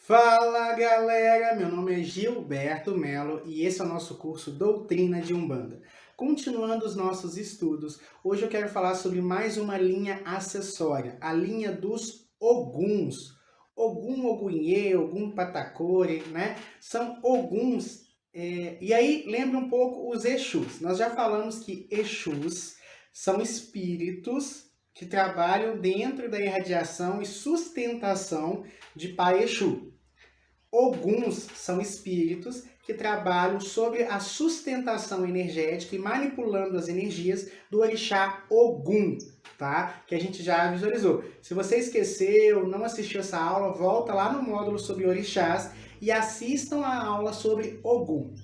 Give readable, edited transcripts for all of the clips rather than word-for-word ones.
Fala galera, meu nome é Gilberto Melo e esse é o nosso curso Doutrina de Umbanda. Continuando os nossos estudos, hoje eu quero falar sobre mais uma linha acessória, a linha dos Oguns. Ogum, Ogunhê, Ogum Patacore, né? São Oguns. E aí lembra um pouco os Exus. Nós já falamos que Exus são espíritos que trabalham dentro da irradiação e sustentação de Pai Exu. Oguns são espíritos que trabalham sobre a sustentação energética e manipulando as energias do orixá Ogum, tá? Que a gente já visualizou. Se você esqueceu, não assistiu essa aula, volta lá no módulo sobre orixás e assistam a aula sobre Ogum.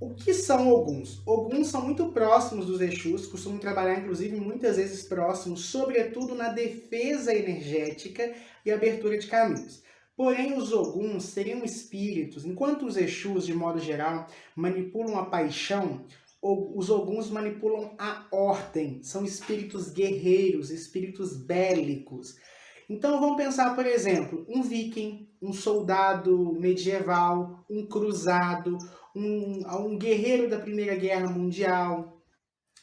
O que são Oguns? Oguns são muito próximos dos Exus, costumam trabalhar inclusive muitas vezes próximos, sobretudo na defesa energética e abertura de caminhos. Porém, os Oguns seriam espíritos, enquanto os Exus, de modo geral, manipulam a paixão, os Oguns manipulam a ordem, são espíritos guerreiros, espíritos bélicos. Então vamos pensar, por exemplo, um viking, um soldado medieval, um cruzado, um guerreiro da Primeira Guerra Mundial,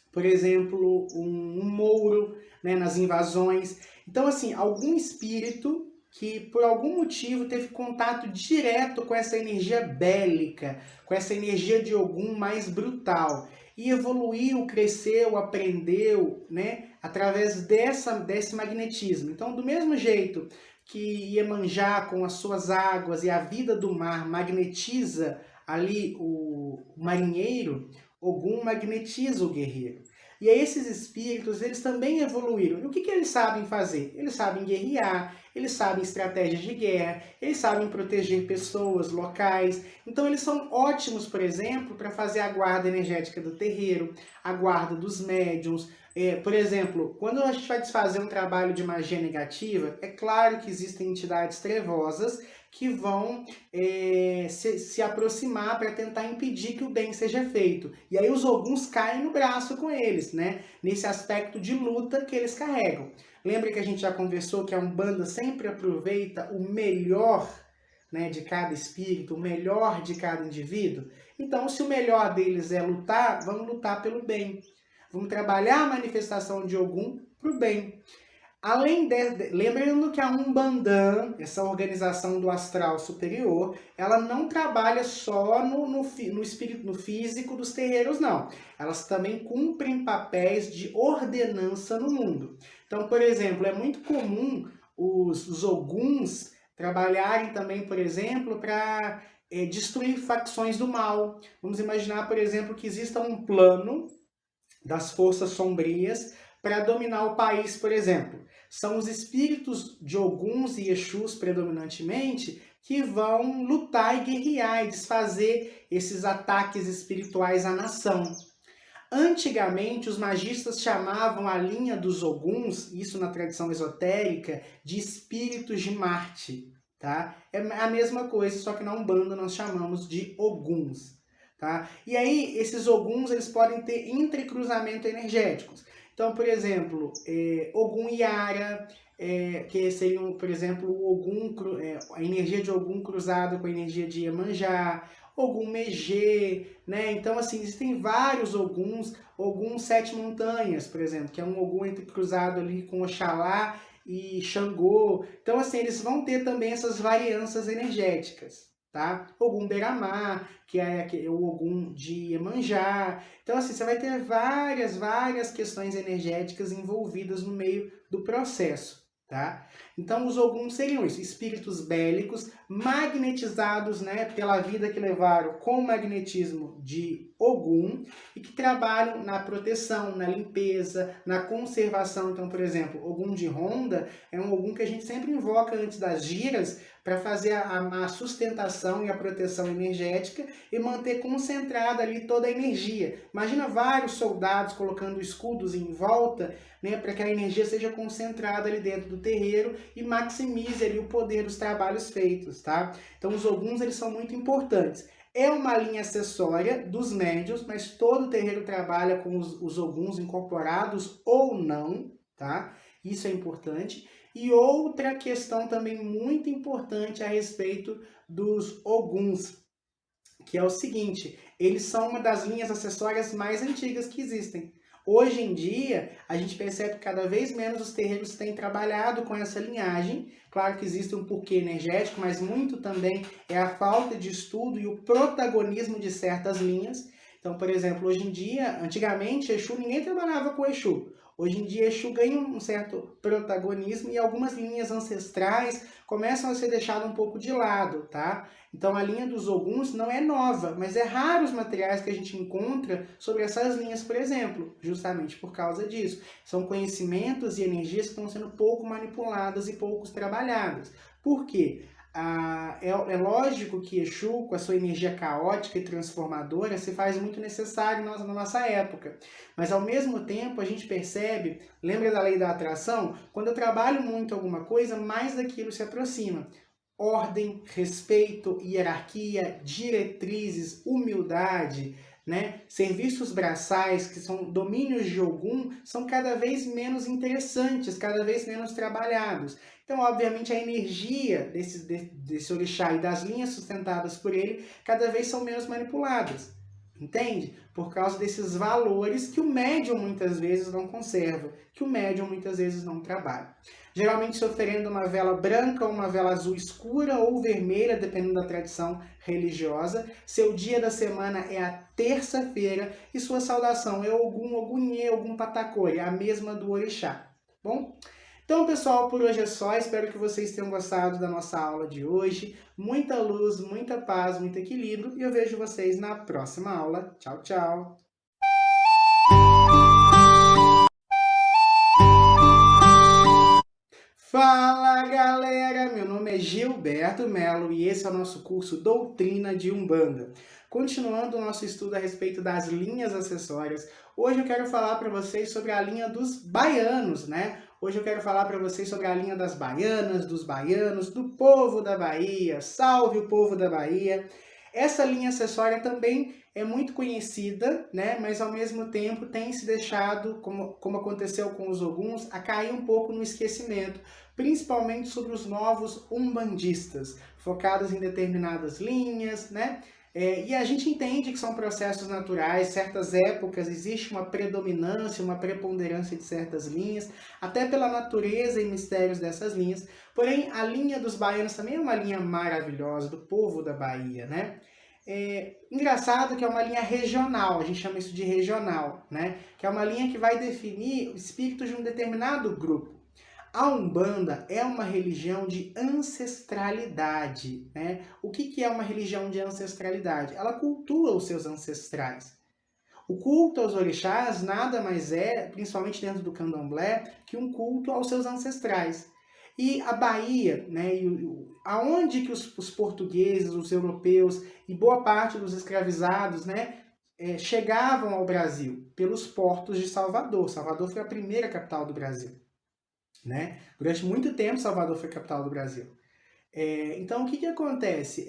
por exemplo, um mouro, né, nas invasões. Então, assim, algum espírito que por algum motivo teve contato direto com essa energia bélica, com essa energia de Ogum mais brutal, e evoluiu, cresceu, aprendeu, né, através desse magnetismo. Então, do mesmo jeito que Iemanjá, com as suas águas e a vida do mar, magnetiza ali o marinheiro, Ogum magnetiza o guerreiro. E aí esses espíritos, eles também evoluíram. E o que eles sabem fazer? Eles sabem guerrear, eles sabem estratégias de guerra, eles sabem proteger pessoas, locais. Então eles são ótimos, por exemplo, para fazer a guarda energética do terreiro, a guarda dos médiuns. Por exemplo, quando a gente vai desfazer um trabalho de magia negativa, é claro que existem entidades trevosas que vão se aproximar para tentar impedir que o bem seja feito. E aí os Oguns caem no braço com eles, né? Nesse aspecto de luta que eles carregam. Lembra que a gente já conversou que a Umbanda sempre aproveita o melhor, né, de cada espírito, o melhor de cada indivíduo? Então, se o melhor deles é lutar, vamos lutar pelo bem. Vamos trabalhar a manifestação de Ogum para o bem. Além lembrando que a Umbanda, essa organização do astral superior, ela não trabalha só no espírito, no físico dos terreiros, não. Elas também cumprem papéis de ordenança no mundo. Então, por exemplo, é muito comum os Oguns trabalharem também, por exemplo, para destruir facções do mal. Vamos imaginar, por exemplo, que exista um plano das forças sombrias para dominar o país, por exemplo. São os espíritos de Oguns e Exus, predominantemente, que vão lutar e guerrear e desfazer esses ataques espirituais à nação. Antigamente, os magistas chamavam a linha dos Oguns, isso na tradição esotérica, de espíritos de Marte. Tá? É a mesma coisa, só que na Umbanda nós chamamos de Oguns. Tá? E aí, esses Oguns eles podem ter entrecruzamento energéticos. Então, por exemplo, Ogum Yara, que seriam, por exemplo, a energia de Ogum cruzada com a energia de Iemanjá, Ogum Megê, né? Então, assim, existem vários Oguns, Ogum Sete Montanhas, por exemplo, que é um Ogum entrecruzado ali com Oxalá e Xangô. Então, assim, eles vão ter também essas variâncias energéticas. Tá? Ogum Beramar, que é o Ogum de Iemanjá. Então, assim, você vai ter várias questões energéticas envolvidas no meio do processo. Tá? Então, os Oguns seriam isso, espíritos bélicos, magnetizados, né, pela vida que levaram com o magnetismo de Ogum e que trabalham na proteção, na limpeza, na conservação. Então, por exemplo, Ogum de Ronda é um Ogum que a gente sempre invoca antes das giras para fazer a sustentação e a proteção energética e manter concentrada ali toda a energia. Imagina vários soldados colocando escudos em volta, né, para que a energia seja concentrada ali dentro do terreiro e maximize ali o poder dos trabalhos feitos, tá? Então os Oguns eles são muito importantes. É uma linha acessória dos médiuns, mas todo terreiro trabalha com os Oguns incorporados ou não, tá? Isso é importante. E outra questão também muito importante a respeito dos Oguns, que é o seguinte, eles são uma das linhas acessórias mais antigas que existem. Hoje em dia, a gente percebe que cada vez menos os terreiros têm trabalhado com essa linhagem. Claro que existe um porquê energético, mas muito também é a falta de estudo e o protagonismo de certas linhas. Então, por exemplo, hoje em dia, antigamente, Exu, ninguém trabalhava com Exu. Hoje em dia, Exu ganha um certo protagonismo e algumas linhas ancestrais começam a ser deixadas um pouco de lado, tá? Então, a linha dos Oguns não é nova, mas é raro os materiais que a gente encontra sobre essas linhas, por exemplo, justamente por causa disso. São conhecimentos e energias que estão sendo pouco manipuladas e poucos trabalhadas. Por quê? É lógico que Exu, com a sua energia caótica e transformadora, se faz muito necessário na nossa época. Mas, ao mesmo tempo, a gente percebe, lembra da lei da atração? Quando eu trabalho muito alguma coisa, mais daquilo se aproxima. Ordem, respeito, hierarquia, diretrizes, humildade, né? Serviços braçais, que são domínios de Ogum, são cada vez menos interessantes, cada vez menos trabalhados. Então, obviamente, a energia desse orixá e das linhas sustentadas por ele cada vez são menos manipuladas. Entende? Por causa desses valores que o médium muitas vezes não conserva, que o médium muitas vezes não trabalha. Geralmente se oferendo uma vela branca ou uma vela azul escura ou vermelha, dependendo da tradição religiosa. Seu dia da semana é a terça-feira e sua saudação é Ogum, Ogunhê, Ogum Patacori, a mesma do orixá. Tá bom? Então, pessoal, por hoje é só. Espero que vocês tenham gostado da nossa aula de hoje. Muita luz, muita paz, muito equilíbrio. E eu vejo vocês na próxima aula. Tchau, tchau! Fala, galera! Meu nome é Gilberto Melo e esse é o nosso curso Doutrina de Umbanda. Continuando o nosso estudo a respeito das linhas acessórias, hoje eu quero falar para vocês sobre a linha dos baianos, né? Hoje eu quero falar para vocês sobre a linha das baianas, dos baianos, do povo da Bahia. Salve o povo da Bahia! Essa linha acessória também é muito conhecida, né? Mas ao mesmo tempo tem se deixado, como aconteceu com os Oguns, a cair um pouco no esquecimento, principalmente sobre os novos umbandistas, focados em determinadas linhas, né? E a gente entende que são processos naturais, certas épocas existe uma predominância, uma preponderância de certas linhas, até pela natureza e mistérios dessas linhas. Porém, a linha dos baianos também é uma linha maravilhosa, do povo da Bahia, né? Engraçado que é uma linha regional, a gente chama isso de regional, né? Que é uma linha que vai definir o espírito de um determinado grupo. A Umbanda é uma religião de ancestralidade, né? O que é uma religião de ancestralidade? Ela cultua os seus ancestrais. O culto aos orixás nada mais é, principalmente dentro do candomblé, que um culto aos seus ancestrais. E a Bahia, né, aonde que os portugueses, os europeus e boa parte dos escravizados, né, chegavam ao Brasil? Pelos portos de Salvador. Salvador foi a primeira capital do Brasil. Né? Durante muito tempo, Salvador foi a capital do Brasil. Então, o que acontece?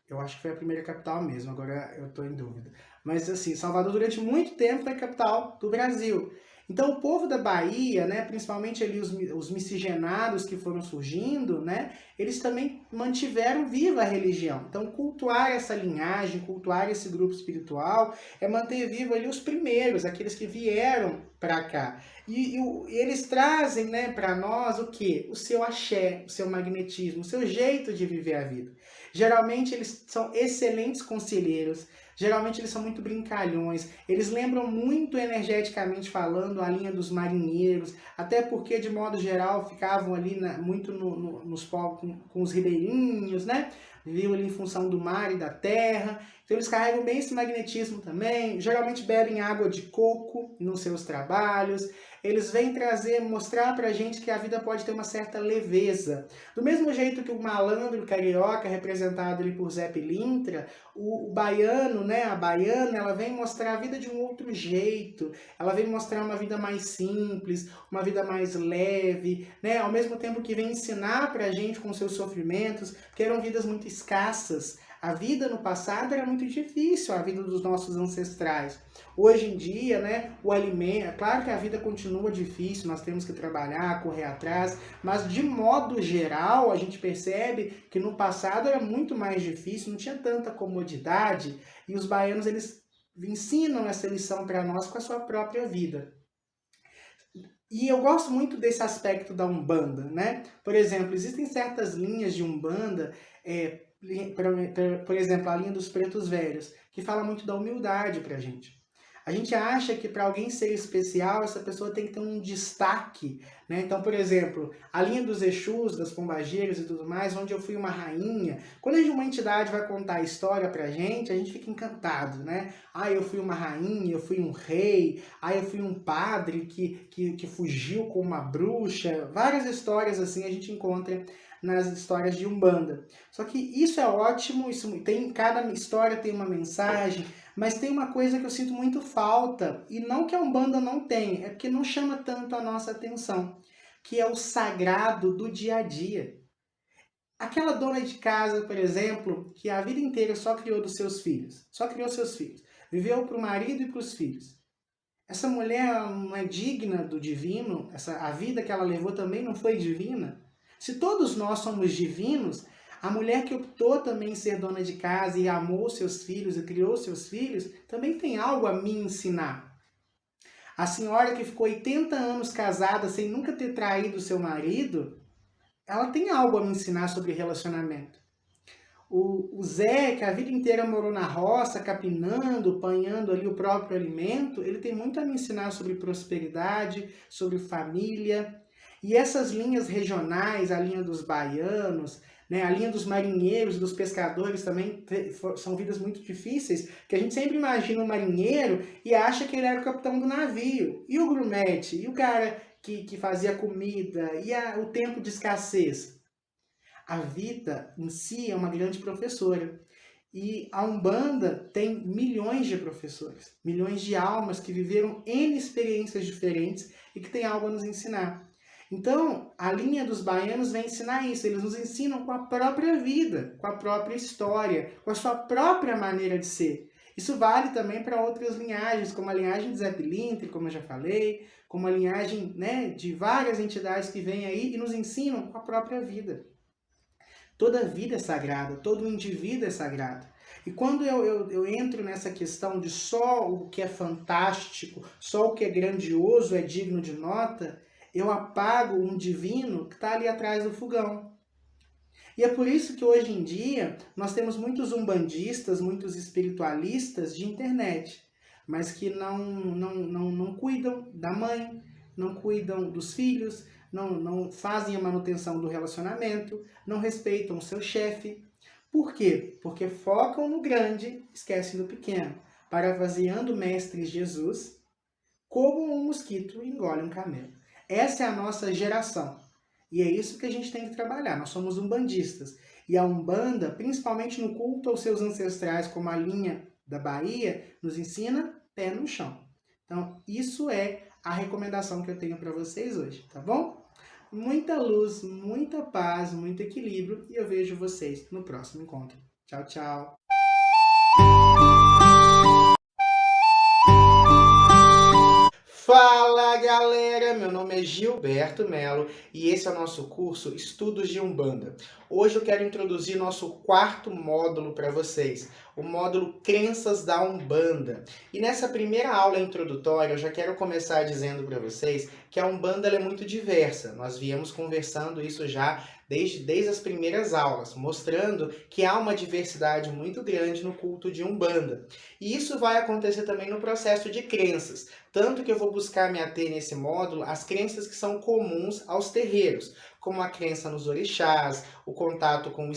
Eu acho que foi a primeira capital mesmo, agora eu estou em dúvida. Mas, assim, Salvador durante muito tempo foi a capital do Brasil. Então, o povo da Bahia, né, principalmente ali os miscigenados que foram surgindo, né, eles também mantiveram viva a religião. Então, cultuar essa linhagem, cultuar esse grupo espiritual, é manter vivo ali os primeiros, aqueles que vieram para cá. E eles trazem, né, para nós o quê? O seu axé, o seu magnetismo, o seu jeito de viver a vida. Geralmente eles são excelentes conselheiros, geralmente eles são muito brincalhões, eles lembram muito energeticamente falando a linha dos marinheiros, até porque de modo geral ficavam ali muito nos povos com os ribeirinhos, né? Viviam ali em função do mar e da terra, então eles carregam bem esse magnetismo também, geralmente bebem água de coco nos seus trabalhos, eles vêm mostrar pra gente que a vida pode ter uma certa leveza. Do mesmo jeito que o malandro carioca, representado ali por Zé Pilintra, o baiano, né, a baiana, ela vem mostrar a vida de um outro jeito, ela vem mostrar uma vida mais simples, uma vida mais leve, né, ao mesmo tempo que vem ensinar pra gente com seus sofrimentos, porque eram vidas muito escassas. A vida no passado era muito difícil, a vida dos nossos ancestrais. Hoje em dia, né, o alimento, é claro que a vida continua difícil, nós temos que trabalhar, correr atrás, mas de modo geral, a gente percebe que no passado era muito mais difícil, não tinha tanta comodidade, e os baianos, eles ensinam essa lição para nós com a sua própria vida. E eu gosto muito desse aspecto da Umbanda, né? Por exemplo, existem certas linhas de Umbanda, por exemplo, a linha dos pretos velhos, que fala muito da humildade pra gente. A gente acha que para alguém ser especial, essa pessoa tem que ter um destaque, né? Então, por exemplo, a linha dos Exus, das Pombageiras e tudo mais, onde eu fui uma rainha. Quando uma entidade vai contar a história pra gente, a gente fica encantado, né? Ah, eu fui uma rainha, eu fui um rei, ah, eu fui um padre que fugiu com uma bruxa. Várias histórias assim a gente encontra nas histórias de Umbanda. Só que isso é ótimo, cada história tem uma mensagem, mas tem uma coisa que eu sinto muito falta, e não que a Umbanda não tem, é porque não chama tanto a nossa atenção, que é o sagrado do dia a dia. Aquela dona de casa, por exemplo, que a vida inteira só criou dos seus filhos, só criou seus filhos, viveu para o marido e para os filhos. Essa mulher não é digna do divino, a vida que ela levou também não foi divina. Se todos nós somos divinos, a mulher que optou também em ser dona de casa e amou seus filhos e criou seus filhos, também tem algo a me ensinar. A senhora que ficou 80 anos casada sem nunca ter traído seu marido, ela tem algo a me ensinar sobre relacionamento. O Zé, que a vida inteira morou na roça, capinando, apanhando ali o próprio alimento, ele tem muito a me ensinar sobre prosperidade, sobre família. E essas linhas regionais, a linha dos baianos, né, a linha dos marinheiros, dos pescadores também, são vidas muito difíceis, que a gente sempre imagina um marinheiro e acha que ele era o capitão do navio. E o grumete, e o cara que fazia comida, e o tempo de escassez. A vida em si é uma grande professora. E a Umbanda tem milhões de professores, milhões de almas que viveram N experiências diferentes e que têm algo a nos ensinar. Então, a linha dos baianos vem ensinar isso. Eles nos ensinam com a própria vida, com a própria história, com a sua própria maneira de ser. Isso vale também para outras linhagens, como a linhagem de Zé Pilintre, como eu já falei, como a linhagem, né, de várias entidades que vêm aí e nos ensinam com a própria vida. Toda vida é sagrada, todo indivíduo é sagrado. E quando eu entro nessa questão de só o que é fantástico, só o que é grandioso é digno de nota, eu apago um divino que está ali atrás do fogão. E é por isso que hoje em dia nós temos muitos umbandistas, muitos espiritualistas de internet, mas que não cuidam da mãe, não cuidam dos filhos, não fazem a manutenção do relacionamento, não respeitam o seu chefe. Por quê? Porque focam no grande, esquecem do pequeno, parafraseando o Mestre Jesus, como um mosquito engole um camelo. Essa é a nossa geração. E é isso que a gente tem que trabalhar. Nós somos umbandistas. E a Umbanda, principalmente no culto aos seus ancestrais, como a linha da Bahia, nos ensina pé no chão. Então, isso é a recomendação que eu tenho para vocês hoje, tá bom? Muita luz, muita paz, muito equilíbrio e eu vejo vocês no próximo encontro. Tchau, tchau! Fala galera, meu nome é Gilberto Melo e esse é o nosso curso Estudos de Umbanda. Hoje eu quero introduzir nosso quarto módulo para vocês, o módulo Crenças da Umbanda. E nessa primeira aula introdutória eu já quero começar dizendo para vocês que a Umbanda ela é muito diversa. Nós viemos conversando isso já desde as primeiras aulas, mostrando que há uma diversidade muito grande no culto de Umbanda. E isso vai acontecer também no processo de crenças. Tanto que eu vou buscar me ater nesse módulo as crenças que são comuns aos terreiros, como a crença nos orixás, o contato com o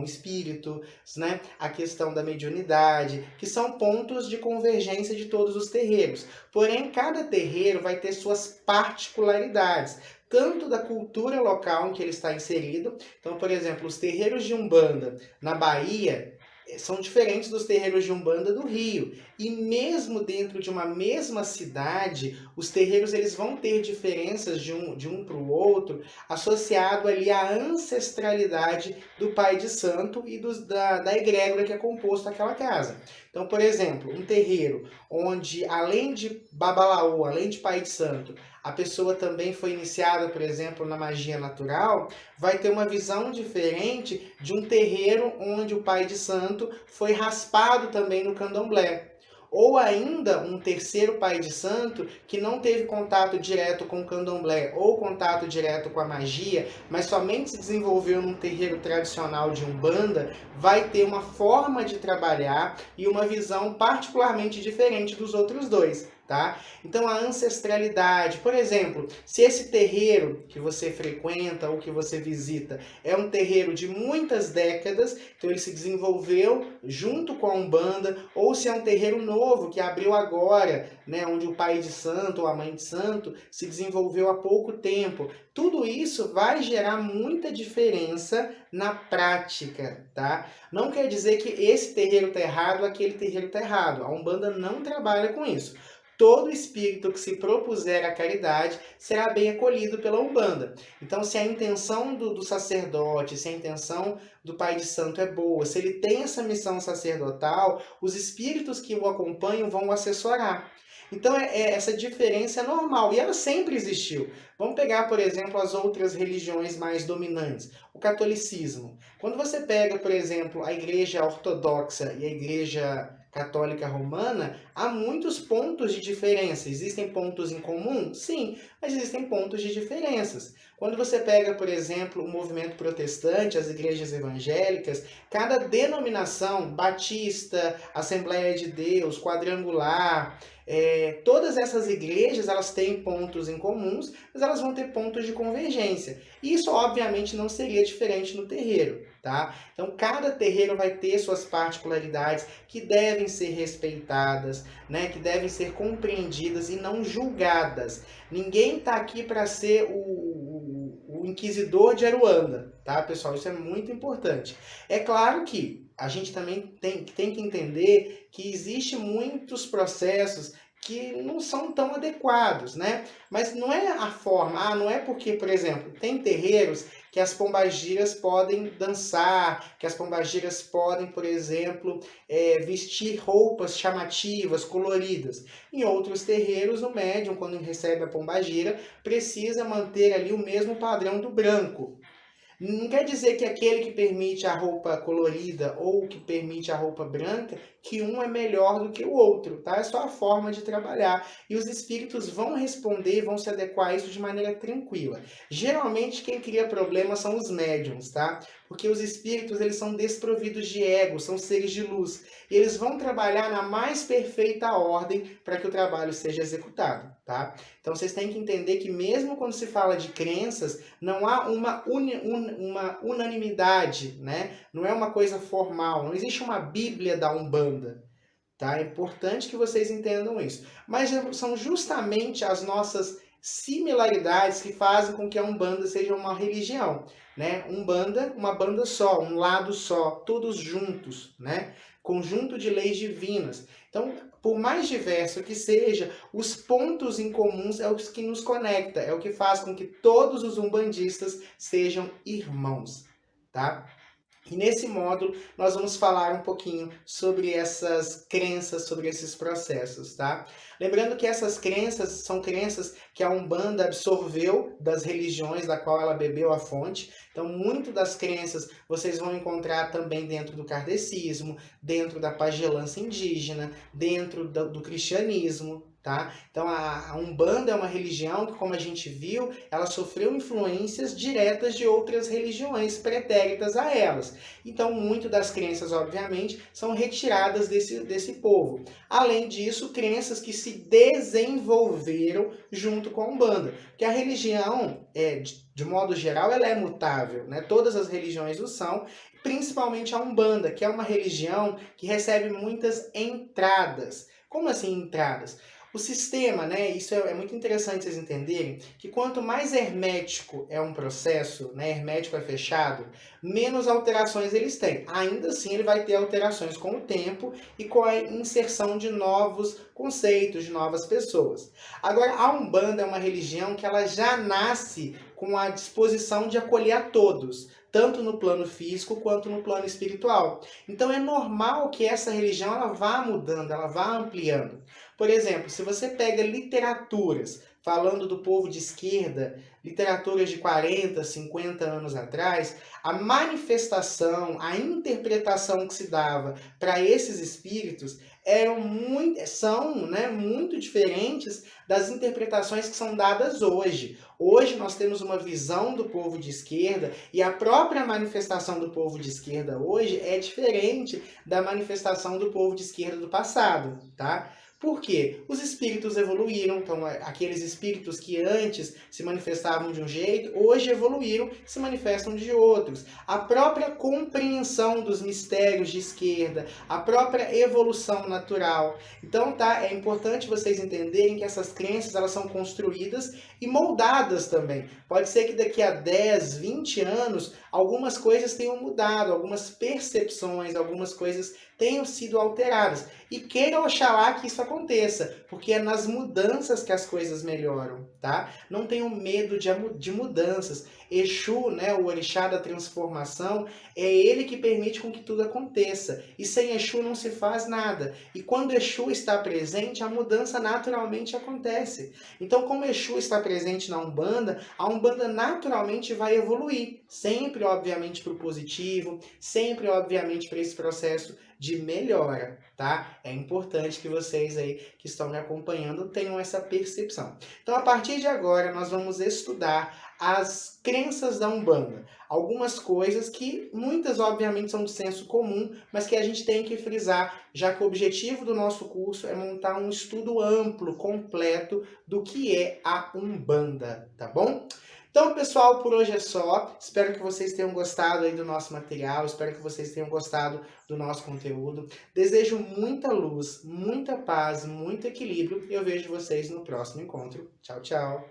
espírito, né? A questão da mediunidade, que são pontos de convergência de todos os terreiros. Porém, cada terreiro vai ter suas particularidades, tanto da cultura local em que ele está inserido. Então, por exemplo, os terreiros de Umbanda na Bahia, são diferentes dos terreiros de Umbanda do Rio. E mesmo dentro de uma mesma cidade, os terreiros eles vão ter diferenças de um para o outro, associado ali à ancestralidade do pai de santo e da egrégora que é composto aquela casa. Então, por exemplo, um terreiro onde, além de babalaô, além de pai de santo, a pessoa também foi iniciada, por exemplo, na magia natural, vai ter uma visão diferente de um terreiro onde o pai de santo foi raspado também no candomblé. Ou ainda um terceiro pai de santo que não teve contato direto com o candomblé ou contato direto com a magia, mas somente se desenvolveu num terreiro tradicional de Umbanda, vai ter uma forma de trabalhar e uma visão particularmente diferente dos outros dois. Tá? Então a ancestralidade, por exemplo, se esse terreiro que você frequenta ou que você visita é um terreiro de muitas décadas, então ele se desenvolveu junto com a Umbanda, ou se é um terreiro novo que abriu agora, né, onde o pai de santo ou a mãe de santo se desenvolveu há pouco tempo, tudo isso vai gerar muita diferença na prática, tá? Não quer dizer que esse terreiro está errado, aquele terreiro está errado. A Umbanda não trabalha com isso. Todo espírito que se propuser a caridade será bem acolhido pela Umbanda. Então, se a intenção do sacerdote, se a intenção do pai de santo é boa, se ele tem essa missão sacerdotal, os espíritos que o acompanham vão o assessorar. Então, essa diferença é normal e ela sempre existiu. Vamos pegar, por exemplo, as outras religiões mais dominantes. O catolicismo. Quando você pega, por exemplo, a igreja ortodoxa e a igreja católica romana, há muitos pontos de diferença. Existem pontos em comum? Sim, mas existem pontos de diferenças. Quando você pega, por exemplo, o movimento protestante, as igrejas evangélicas, cada denominação, batista, Assembleia de Deus, quadrangular, todas essas igrejas elas têm pontos em comuns, mas elas vão ter pontos de convergência. Isso, obviamente, não seria diferente no terreiro. Tá? Então, cada terreiro vai ter suas particularidades que devem ser respeitadas, né? Que devem ser compreendidas e não julgadas. Ninguém está aqui para ser o inquisidor de Aruanda, tá, pessoal? Isso é muito importante. É claro que a gente também tem que entender que existem muitos processos que não são tão adequados, né? Mas não é a forma, não é porque, por exemplo, tem terreiros que as pombagiras podem dançar, que as pombagiras podem, por exemplo, vestir roupas chamativas, coloridas. Em outros terreiros, o médium, quando recebe a pombagira, precisa manter ali o mesmo padrão do branco. Não quer dizer que aquele que permite a roupa colorida ou que permite a roupa branca, que um é melhor do que o outro, tá? É só a forma de trabalhar. E os espíritos vão responder, vão se adequar a isso de maneira tranquila. Geralmente quem cria problemas são os médiums, tá? Porque os espíritos, eles são desprovidos de ego, são seres de luz. E eles vão trabalhar na mais perfeita ordem para que o trabalho seja executado, tá? Então vocês têm que entender que mesmo quando se fala de crenças, não há uma unanimidade, né? Não é uma coisa formal, não existe uma Bíblia da Umbanda, tá? É importante que vocês entendam isso. Mas são justamente as nossas similaridades que fazem com que a Umbanda seja uma religião, né? Umbanda, uma banda só, um lado só, todos juntos, né? Conjunto de leis divinas. Então, por mais diverso que seja, os pontos em comuns é o que nos conecta, é o que faz com que todos os umbandistas sejam irmãos, tá? E nesse módulo nós vamos falar um pouquinho sobre essas crenças, sobre esses processos, tá? Lembrando que essas crenças são crenças que a Umbanda absorveu das religiões da qual ela bebeu a fonte. Então, muito das crenças vocês vão encontrar também dentro do kardecismo, dentro da pagelância indígena, dentro do cristianismo, tá? Então, a Umbanda é uma religião que, como a gente viu, ela sofreu influências diretas de outras religiões pretéritas a elas. Então, muito das crenças, obviamente, são retiradas desse povo. Além disso, crenças que se desenvolveram junto com a Umbanda. Porque a religião, de modo geral, ela é mutável, né? Todas as religiões o são, principalmente a Umbanda, que é uma religião que recebe muitas entradas. Como assim entradas? O sistema, né, isso é muito interessante vocês entenderem, que quanto mais hermético é um processo, né, hermético é fechado, menos alterações eles têm. Ainda assim, ele vai ter alterações com o tempo e com a inserção de novos conceitos, de novas pessoas. Agora, a Umbanda é uma religião que ela já nasce com a disposição de acolher a todos, tanto no plano físico quanto no plano espiritual. Então é normal que essa religião ela vá mudando, ela vá ampliando. Por exemplo, se você pega literaturas falando do povo de esquerda, literaturas de 40, 50 anos atrás, a manifestação, a interpretação que se dava para esses espíritos são, né, muito diferentes das interpretações que são dadas hoje. Hoje nós temos uma visão do povo de esquerda e a própria manifestação do povo de esquerda hoje é diferente da manifestação do povo de esquerda do passado, tá? Por quê? Os espíritos evoluíram, então aqueles espíritos que antes se manifestavam de um jeito, hoje evoluíram, se manifestam de outros. A própria compreensão dos mistérios de esquerda, a própria evolução natural. Então, tá, é importante vocês entenderem que essas crenças elas são construídas e moldadas também. Pode ser que daqui a 10, 20 anos, algumas coisas tenham mudado, algumas percepções, algumas coisas tenham sido alteradas. E queira oxalá que isso aconteça, porque é nas mudanças que as coisas melhoram, tá? Não tenham medo de mudanças. Exu, né, o orixá da transformação, é ele que permite com que tudo aconteça. E sem Exu não se faz nada. E quando Exu está presente, a mudança naturalmente acontece. Então, como Exu está presente na Umbanda, a Umbanda naturalmente vai evoluir. Sempre, obviamente, para o positivo, sempre, obviamente, para esse processo de melhora, tá? É importante que vocês aí que estão me acompanhando tenham essa percepção. Então, a partir de agora, nós vamos estudar as crenças da Umbanda. Algumas coisas que muitas, obviamente, são de senso comum, mas que a gente tem que frisar, já que o objetivo do nosso curso é montar um estudo amplo, completo do que é a Umbanda, tá bom? Então, pessoal, por hoje é só. Espero que vocês tenham gostado aí do nosso material, espero que vocês tenham gostado do nosso conteúdo. Desejo muita luz, muita paz, muito equilíbrio e eu vejo vocês no próximo encontro. Tchau, tchau!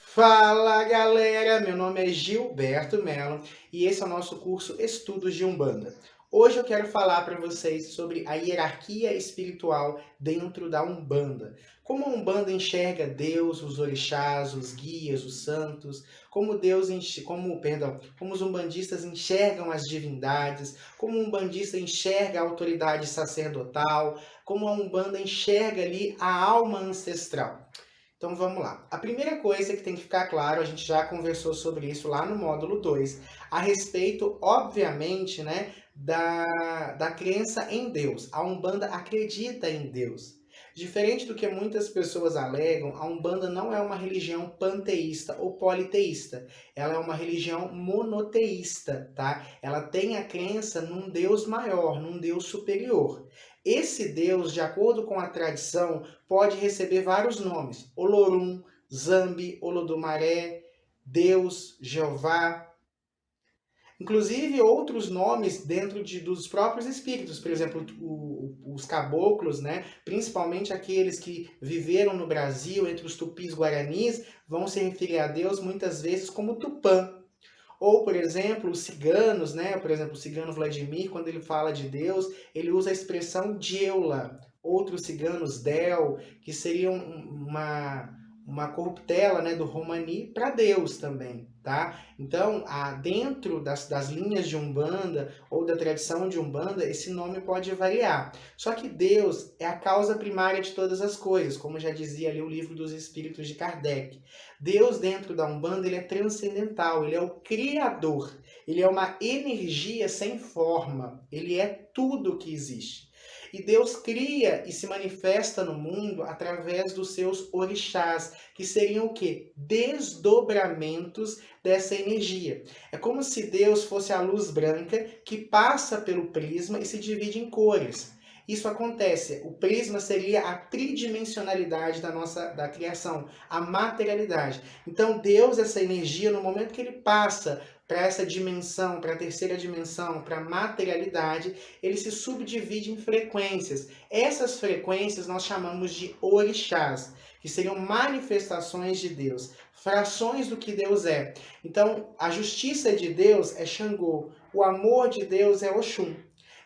Fala, galera! Meu nome é Gilberto Mello e esse é o nosso curso Estudos de Umbanda. Hoje eu quero falar para vocês sobre a hierarquia espiritual dentro da Umbanda. Como a Umbanda enxerga Deus, os orixás, os guias, os santos, como os umbandistas enxergam as divindades, como o umbandista enxerga a autoridade sacerdotal, como a Umbanda enxerga ali a alma ancestral. Então vamos lá. A primeira coisa que tem que ficar claro, a gente já conversou sobre isso lá no módulo 2, a respeito, obviamente, né, da crença em Deus. A Umbanda acredita em Deus. Diferente do que muitas pessoas alegam, a Umbanda não é uma religião panteísta ou politeísta. Ela é uma religião monoteísta, tá? Ela tem a crença num Deus maior, num Deus superior. Esse Deus, de acordo com a tradição, pode receber vários nomes. Olorum, Zambi, Olodumaré, Deus, Jeová. Inclusive outros nomes dentro dos próprios espíritos, por exemplo, os caboclos, né? Principalmente aqueles que viveram no Brasil entre os tupis guaranis, vão se referir a Deus muitas vezes como Tupã. Ou, por exemplo, os ciganos, né? Por exemplo, o cigano Vladimir, quando ele fala de Deus, ele usa a expressão Djeula. Outros ciganos, Del, que seriam uma corruptela, né, do Romani para Deus também, tá? Então, dentro das linhas de Umbanda ou da tradição de Umbanda, esse nome pode variar. Só que Deus é a causa primária de todas as coisas, como já dizia ali o Livro dos Espíritos de Kardec. Deus dentro da Umbanda, ele é transcendental, ele é o Criador, ele é uma energia sem forma, ele é tudo que existe. E Deus cria e se manifesta no mundo através dos seus orixás, que seriam o quê? Desdobramentos dessa energia. É como se Deus fosse a luz branca que passa pelo prisma e se divide em cores. isso acontece. O prisma seria a tridimensionalidade da criação, a materialidade. Então Deus, essa energia, no momento que ele passa para essa dimensão, para a terceira dimensão, para a materialidade, ele se subdivide em frequências. Essas frequências nós chamamos de orixás, que seriam manifestações de Deus, frações do que Deus é. Então, a justiça de Deus é Xangô, o amor de Deus é Oxum.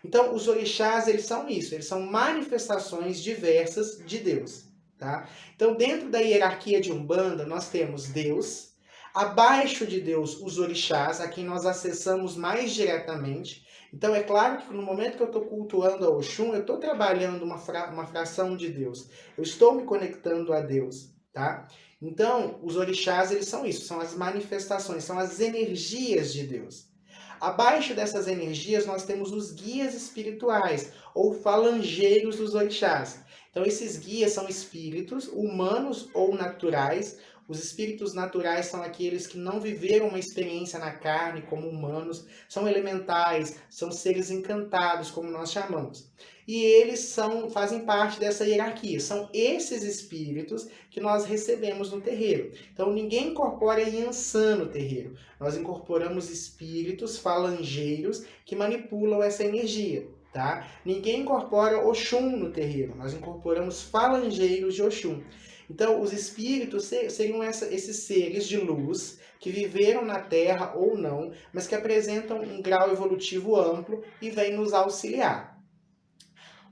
Então, os orixás, eles são isso, eles são manifestações diversas de Deus, tá? Então, dentro da hierarquia de Umbanda, nós temos Deus, abaixo de Deus, os orixás, a quem nós acessamos mais diretamente. Então, é claro que no momento que eu estou cultuando a Oxum, eu estou trabalhando uma fração de Deus. Eu estou me conectando a Deus, tá? Então, os orixás, eles são isso, são as manifestações, são as energias de Deus. Abaixo dessas energias, nós temos os guias espirituais, ou falangeiros dos orixás. Então, esses guias são espíritos, humanos ou naturais. Os espíritos naturais são aqueles que não viveram uma experiência na carne como humanos, são elementais, são seres encantados, como nós chamamos. E eles fazem parte dessa hierarquia. São esses espíritos que nós recebemos no terreiro. Então, ninguém incorpora Yansan no terreiro. Nós incorporamos espíritos falangeiros que manipulam essa energia. Tá? Ninguém incorpora Oxum no terreiro. Nós incorporamos falangeiros de Oxum. Então, os espíritos seriam esses seres de luz que viveram na Terra ou não, mas que apresentam um grau evolutivo amplo e vêm nos auxiliar.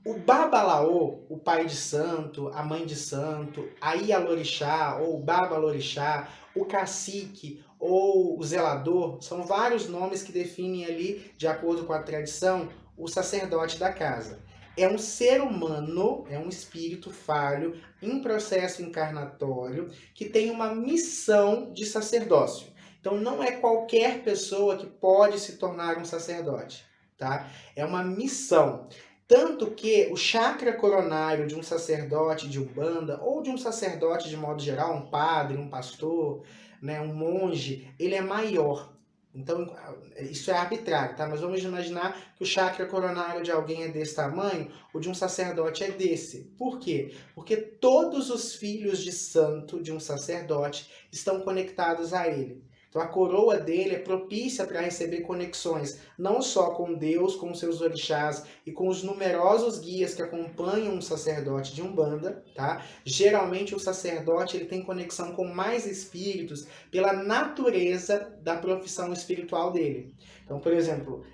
O Babalaô, o pai de santo, a mãe de santo, a Ialorixá ou o Babalorixá, o cacique ou o zelador, são vários nomes que definem ali, de acordo com a tradição, o sacerdote da casa. É um ser humano, é um espírito falho, em processo encarnatório, que tem uma missão de sacerdócio. Então não é qualquer pessoa que pode se tornar um sacerdote, tá? É uma missão. Tanto que o chakra coronário de um sacerdote de Umbanda, ou de um sacerdote de modo geral, um padre, um pastor, né, um monge, ele é maior. Então, isso é arbitrário, tá? Mas vamos imaginar que o chakra coronário de alguém é desse tamanho, o de um sacerdote é desse. Por quê? Porque todos os filhos de santo de um sacerdote estão conectados a ele. Então, a coroa dele é propícia para receber conexões, não só com Deus, com seus orixás e com os numerosos guias que acompanham um sacerdote de Umbanda, tá? Geralmente, o sacerdote ele tem conexão com mais espíritos pela natureza da profissão espiritual dele. Então, por exemplo,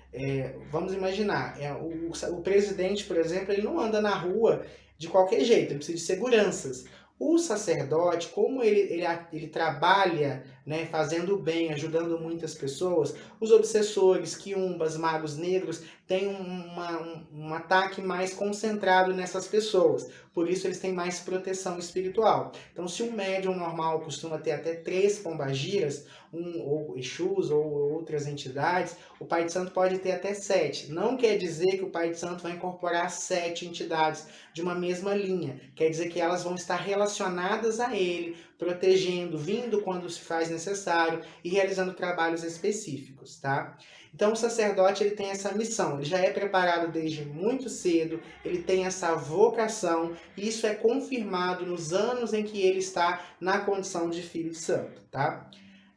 vamos imaginar, o presidente, por exemplo, ele não anda na rua de qualquer jeito, ele precisa de seguranças. O sacerdote, como ele trabalha, né, fazendo o bem, ajudando muitas pessoas, os obsessores, quiumbas, magos negros, têm um ataque mais concentrado nessas pessoas. Por isso eles têm mais proteção espiritual. Então, se um médium normal costuma ter até 3 pombagiras, ou Exus ou outras entidades, o Pai de Santo pode ter até 7. Não quer dizer que o Pai de Santo vai incorporar 7 entidades de uma mesma linha. Quer dizer que elas vão estar relacionadas a ele, protegendo, vindo quando se faz necessário e realizando trabalhos específicos, tá? Então o sacerdote ele tem essa missão, ele já é preparado desde muito cedo, ele tem essa vocação e isso é confirmado nos anos em que ele está na condição de filho de santo, tá?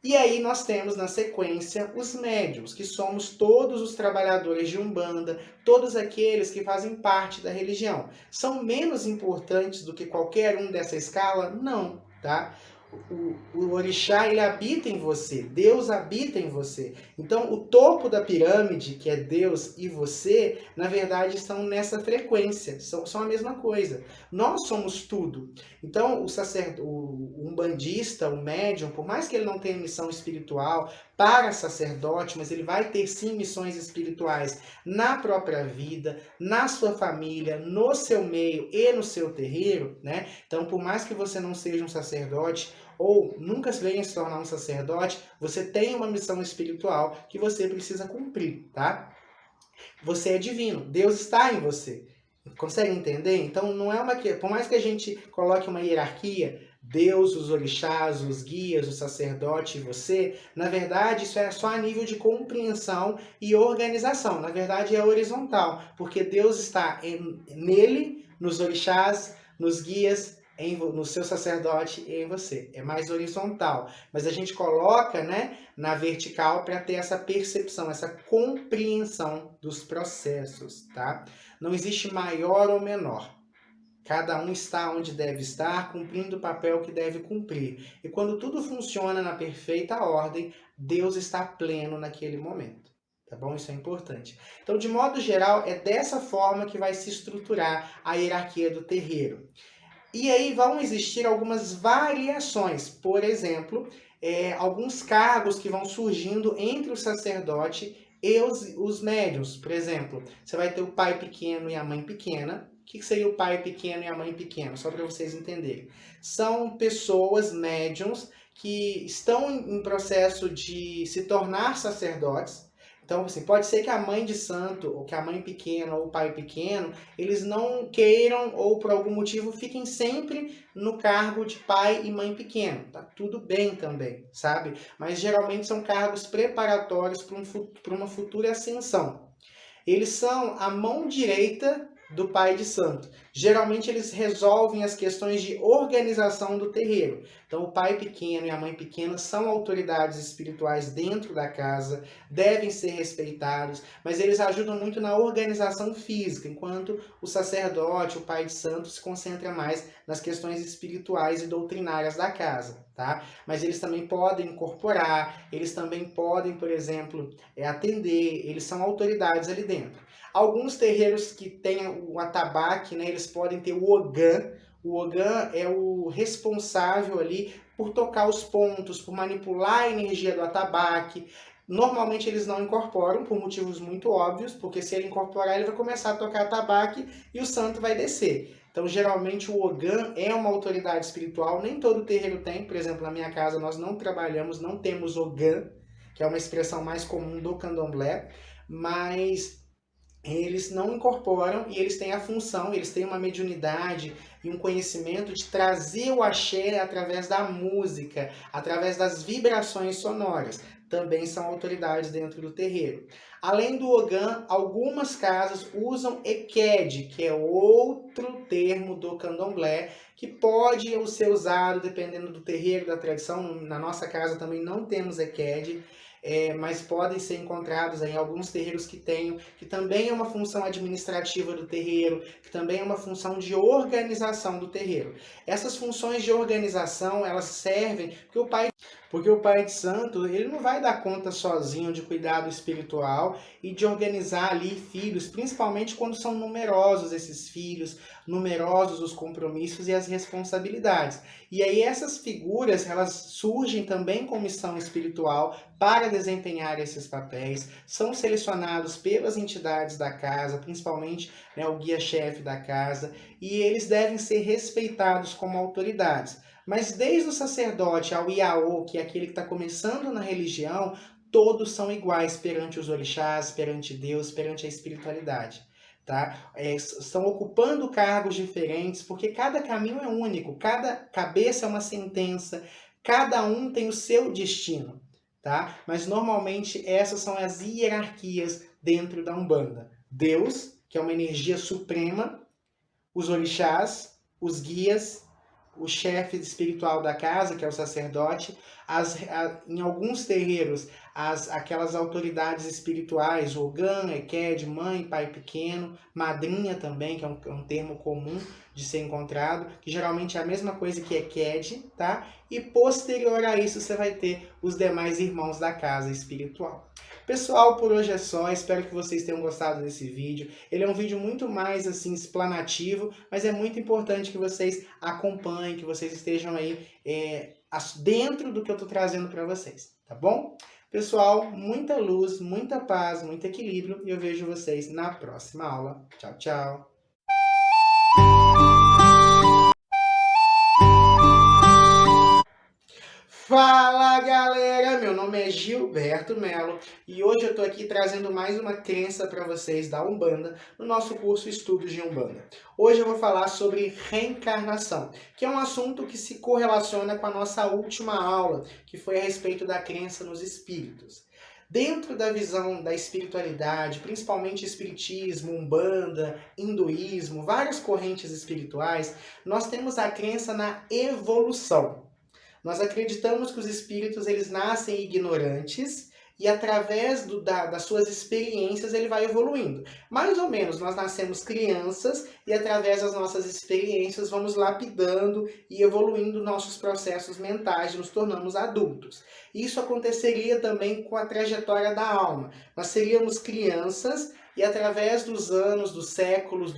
E aí nós temos na sequência os médiuns, que somos todos os trabalhadores de Umbanda, todos aqueles que fazem parte da religião. São menos importantes do que qualquer um dessa escala? Não, tá? O orixá, ele habita em você, Deus habita em você. Então, o topo da pirâmide, que é Deus e você, na verdade, estão nessa frequência, são a mesma coisa. Nós somos tudo. Então, o umbandista, o médium, por mais que ele não tenha missão espiritual para sacerdote, mas ele vai ter sim missões espirituais na própria vida, na sua família, no seu meio e no seu terreiro, né? Então, por mais que você não seja um sacerdote, ou nunca venha se tornar um sacerdote, você tem uma missão espiritual que você precisa cumprir, tá? Você é divino, Deus está em você. Consegue entender? Então, não é uma... Por mais que a gente coloque uma hierarquia, Deus, os orixás, os guias, o sacerdote e você, na verdade, isso é só a nível de compreensão e organização. Na verdade, é horizontal, porque Deus está nele, nos orixás, nos guias, no seu sacerdote e em você. É mais horizontal. Mas a gente coloca, né, na vertical para ter essa percepção, essa compreensão dos processos, tá? Não existe maior ou menor. Cada um está onde deve estar, cumprindo o papel que deve cumprir. E quando tudo funciona na perfeita ordem, Deus está pleno naquele momento. Tá bom? Isso é importante. Então, de modo geral, é dessa forma que vai se estruturar a hierarquia do terreiro. E aí vão existir algumas variações. Por exemplo, alguns cargos que vão surgindo entre o sacerdote e os médiuns. Por exemplo, você vai ter o pai pequeno e a mãe pequena. O que seria o pai pequeno e a mãe pequena? Só para vocês entenderem. São pessoas médiuns que estão em processo de se tornar sacerdotes. Então, assim, pode ser que a mãe de santo, ou que a mãe pequena, ou o pai pequeno, eles não queiram, ou por algum motivo, fiquem sempre no cargo de pai e mãe pequeno. Tá tudo bem também, sabe? Mas geralmente são cargos preparatórios para uma futura ascensão. Eles são a mão direita do pai de santo. Geralmente eles resolvem as questões de organização do terreiro. Então o pai pequeno e a mãe pequena são autoridades espirituais dentro da casa, devem ser respeitados, mas eles ajudam muito na organização física, enquanto o sacerdote, o pai de santo, se concentra mais nas questões espirituais e doutrinárias da casa, tá? Mas eles também podem incorporar, eles também podem, por exemplo, atender, eles são autoridades ali dentro. Alguns terreiros que têm o atabaque, né, eles podem ter o ogã. O ogã é o responsável ali por tocar os pontos, por manipular a energia do atabaque. Normalmente eles não incorporam por motivos muito óbvios, porque se ele incorporar ele vai começar a tocar atabaque e o santo vai descer. Então geralmente o ogã é uma autoridade espiritual, nem todo terreiro tem. Por exemplo, na minha casa nós não trabalhamos, não temos ogã, que é uma expressão mais comum do candomblé, mas eles não incorporam e eles têm a função, eles têm uma mediunidade e um conhecimento de trazer o axé através da música, através das vibrações sonoras. Também são autoridades dentro do terreiro. Além do ogã, algumas casas usam eked, que é outro termo do candomblé, que pode ser usado dependendo do terreiro, da tradição. Na nossa casa também não temos eked. Mas podem ser encontrados em alguns terreiros que tenham, que também é uma função administrativa do terreiro, que também é uma função de organização do terreiro. Essas funções de organização, elas servem porque o pai de santo, ele não vai dar conta sozinho de cuidar do espiritual e de organizar ali filhos, principalmente quando são numerosos esses filhos, numerosos os compromissos e as responsabilidades. E aí essas figuras, elas surgem também com missão espiritual para desempenhar esses papéis, são selecionados pelas entidades da casa, principalmente, né, o guia-chefe da casa, e eles devem ser respeitados como autoridades. Mas desde o sacerdote ao Iaô, que é aquele que está começando na religião, todos são iguais perante os orixás, perante Deus, perante a espiritualidade. Tá? Estão ocupando cargos diferentes, porque cada caminho é único, cada cabeça é uma sentença, cada um tem o seu destino. Tá? Mas normalmente essas são as hierarquias dentro da Umbanda. Deus, que é uma energia suprema, os orixás, os guias, o chefe espiritual da casa, que é o sacerdote, em alguns terreiros, aquelas autoridades espirituais, ogã, eked, mãe, pai pequeno, madrinha também, que é um termo comum de ser encontrado, que geralmente é a mesma coisa que eked, tá? E posterior a isso você vai ter os demais irmãos da casa espiritual. Pessoal, por hoje é só, espero que vocês tenham gostado desse vídeo. Ele é um vídeo muito mais assim explanativo, mas é muito importante que vocês acompanhem, que vocês estejam aí dentro do que eu estou trazendo para vocês, tá bom? Pessoal, muita luz, muita paz, muito equilíbrio e eu vejo vocês na próxima aula. Tchau, tchau! Fala galera, meu nome é Gilberto Melo e hoje eu tô aqui trazendo mais uma crença para vocês da Umbanda no nosso curso Estudos de Umbanda. Hoje eu vou falar sobre reencarnação, que é um assunto que se correlaciona com a nossa última aula, que foi a respeito da crença nos espíritos. Dentro da visão da espiritualidade, principalmente espiritismo, umbanda, hinduísmo, várias correntes espirituais, nós temos a crença na evolução. Nós acreditamos que os espíritos eles nascem ignorantes e através das suas experiências ele vai evoluindo. Mais ou menos, nós nascemos crianças e através das nossas experiências vamos lapidando e evoluindo nossos processos mentais, nos tornamos adultos. Isso aconteceria também com a trajetória da alma. Nós seríamos crianças e através dos anos, dos séculos,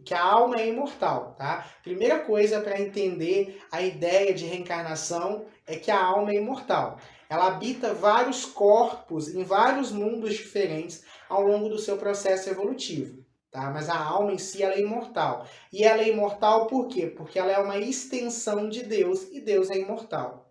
que a alma é imortal, tá? Primeira coisa para entender a ideia de reencarnação é que a alma é imortal. Ela habita vários corpos em vários mundos diferentes ao longo do seu processo evolutivo, tá? Mas a alma em si ela é imortal. E ela é imortal por quê? Porque ela é uma extensão de Deus e Deus é imortal.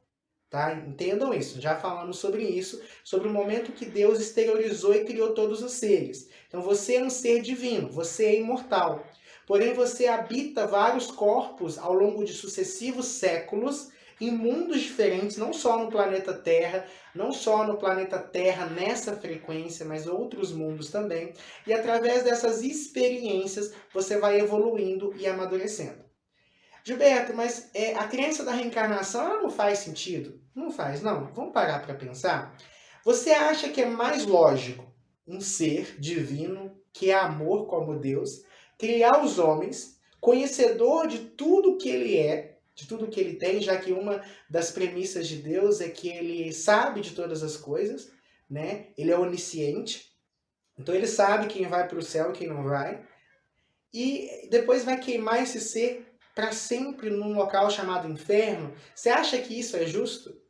Tá? Entendam isso, já falamos sobre isso, sobre o momento que Deus exteriorizou e criou todos os seres. Então você é um ser divino, você é imortal. Porém você habita vários corpos ao longo de sucessivos séculos, em mundos diferentes, não só no planeta Terra, não só no planeta Terra nessa frequência, mas outros mundos também. E através dessas experiências você vai evoluindo e amadurecendo. Gilberto, mas a crença da reencarnação ela não faz sentido? Não faz, não. Vamos parar para pensar? Você acha que é mais lógico um ser divino, que é amor como Deus, criar os homens, conhecedor de tudo que ele é, de tudo que ele tem, já que uma das premissas de Deus é que ele sabe de todas as coisas, né? Ele é onisciente, então ele sabe quem vai para o céu e quem não vai, e depois vai queimar esse ser para sempre num local chamado inferno? Você acha que isso é justo?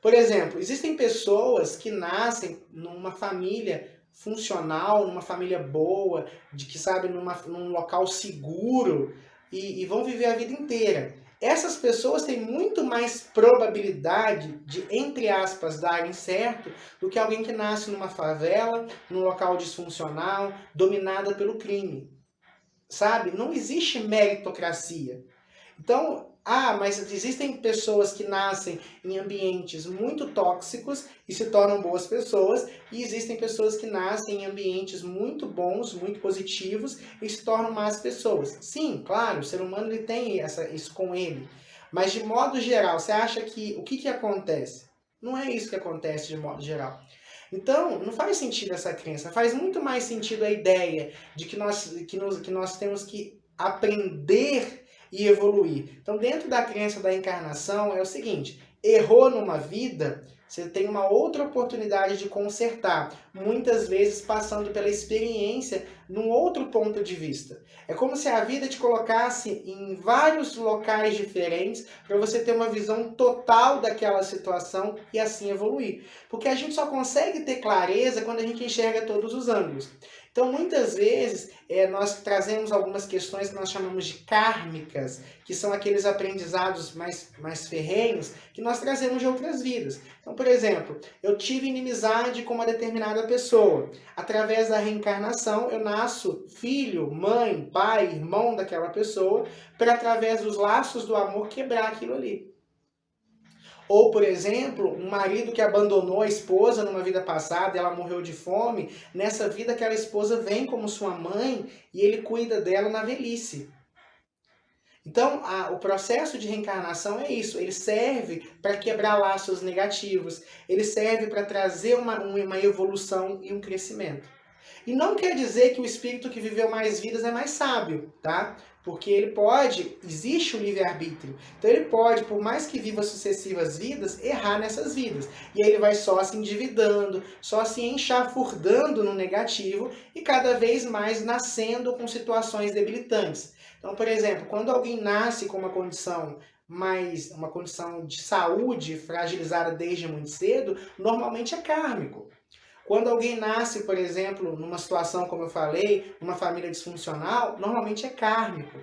Por exemplo, existem pessoas que nascem numa família funcional, numa família boa, de que sabe, num local seguro e vão viver a vida inteira. Essas pessoas têm muito mais probabilidade de, entre aspas, darem certo do que alguém que nasce numa favela, num local disfuncional, dominada pelo crime. Sabe? Não existe meritocracia. Então, mas existem pessoas que nascem em ambientes muito tóxicos e se tornam boas pessoas, e existem pessoas que nascem em ambientes muito bons, muito positivos e se tornam más pessoas. Sim, claro, o ser humano ele tem isso com ele. Mas de modo geral, você acha que o que acontece? Não é isso que acontece de modo geral. Então, não faz sentido essa crença. Faz muito mais sentido a ideia de que nós temos que aprender e evoluir. Então, dentro da crença da encarnação, é o seguinte: errou numa vida, você tem uma outra oportunidade de consertar, muitas vezes passando pela experiência num outro ponto de vista. É como se a vida te colocasse em vários locais diferentes para você ter uma visão total daquela situação e assim evoluir. Porque a gente só consegue ter clareza quando a gente enxerga todos os ângulos. Então, muitas vezes, nós trazemos algumas questões que nós chamamos de kármicas, que são aqueles aprendizados mais ferrenhos que nós trazemos de outras vidas. Então, por exemplo, eu tive inimizade com uma determinada pessoa. Através da reencarnação, eu nasço filho, mãe, pai, irmão daquela pessoa, para através dos laços do amor quebrar aquilo ali. Ou, por exemplo, um marido que abandonou a esposa numa vida passada e ela morreu de fome, nessa vida aquela esposa vem como sua mãe e ele cuida dela na velhice. Então, o processo de reencarnação é isso, ele serve para quebrar laços negativos, ele serve para trazer uma evolução e um crescimento. E não quer dizer que o espírito que viveu mais vidas é mais sábio, tá? Porque ele pode, existe o livre-arbítrio. Então ele pode, por mais que viva sucessivas vidas, errar nessas vidas. E aí ele vai só se endividando, só se enxafurdando no negativo e cada vez mais nascendo com situações debilitantes. Então, por exemplo, quando alguém nasce com uma condição de saúde fragilizada desde muito cedo, normalmente é kármico. Quando alguém nasce, por exemplo, numa situação, como eu falei, numa família disfuncional, normalmente é kármico.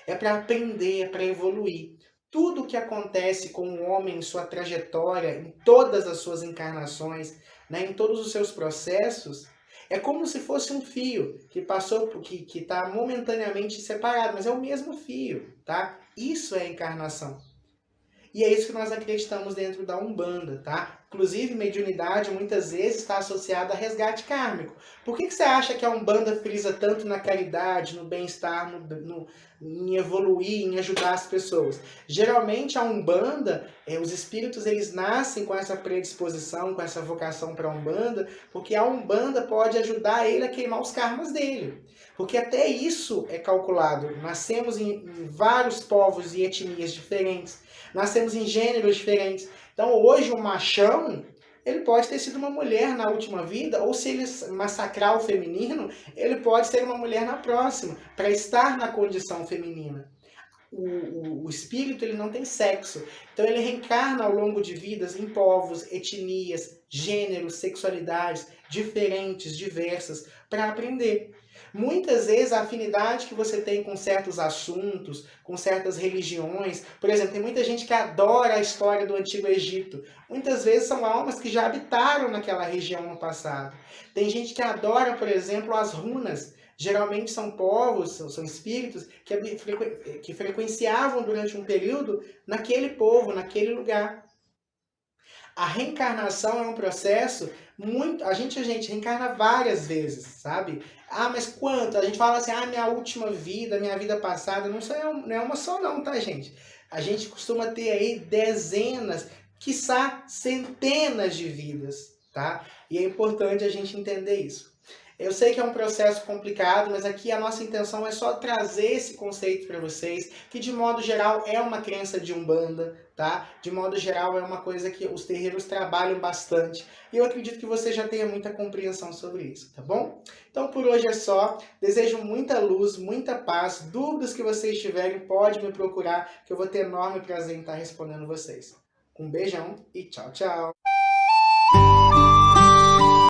É para aprender, é para evoluir. tudo o que acontece com o homem em sua trajetória, em todas as suas encarnações, né, em todos os seus processos, é como se fosse um fio que passou, que está momentaneamente separado, mas é o mesmo fio, tá? Isso é a encarnação. E é isso que nós acreditamos dentro da Umbanda, tá? Inclusive, mediunidade muitas vezes está associada a resgate kármico. Por que você acha que a Umbanda frisa tanto na caridade, no bem-estar, em evoluir, em ajudar as pessoas? Geralmente, a Umbanda, os espíritos, eles nascem com essa predisposição, com essa vocação para a Umbanda, porque a Umbanda pode ajudar ele a queimar os karmas dele. Porque até isso é calculado. Nascemos em vários povos e etnias diferentes. Nascemos em gêneros diferentes. Então hoje o machão, ele pode ter sido uma mulher na última vida, ou se ele massacrar o feminino, ele pode ser uma mulher na próxima, para estar na condição feminina. O espírito, ele não tem sexo. Então ele reencarna ao longo de vidas em povos, etnias, gêneros, sexualidades diferentes, diversas, para aprender. Muitas vezes a afinidade que você tem com certos assuntos, com certas religiões, por exemplo, tem muita gente que adora a história do Antigo Egito. Muitas vezes são almas que já habitaram naquela região no passado. Tem gente que adora, por exemplo, as runas. Geralmente são povos, são espíritos que frequenciavam durante um período naquele povo, naquele lugar. A reencarnação é um processo muito... A gente reencarna várias vezes, sabe? Ah, mas quanto? A gente fala assim, minha última vida, minha vida passada. Não é uma só não, tá, gente? A gente costuma ter aí dezenas, quiçá centenas de vidas, tá? E é importante a gente entender isso. Eu sei que é um processo complicado, mas aqui a nossa intenção é só trazer esse conceito para vocês, que de modo geral é uma crença de Umbanda, tá? De modo geral é uma coisa que os terreiros trabalham bastante, e eu acredito que você já tenha muita compreensão sobre isso, tá bom? Então por hoje é só, desejo muita luz, muita paz, dúvidas que vocês tiverem, pode me procurar, que eu vou ter enorme prazer em estar respondendo vocês. Um beijão e tchau, tchau!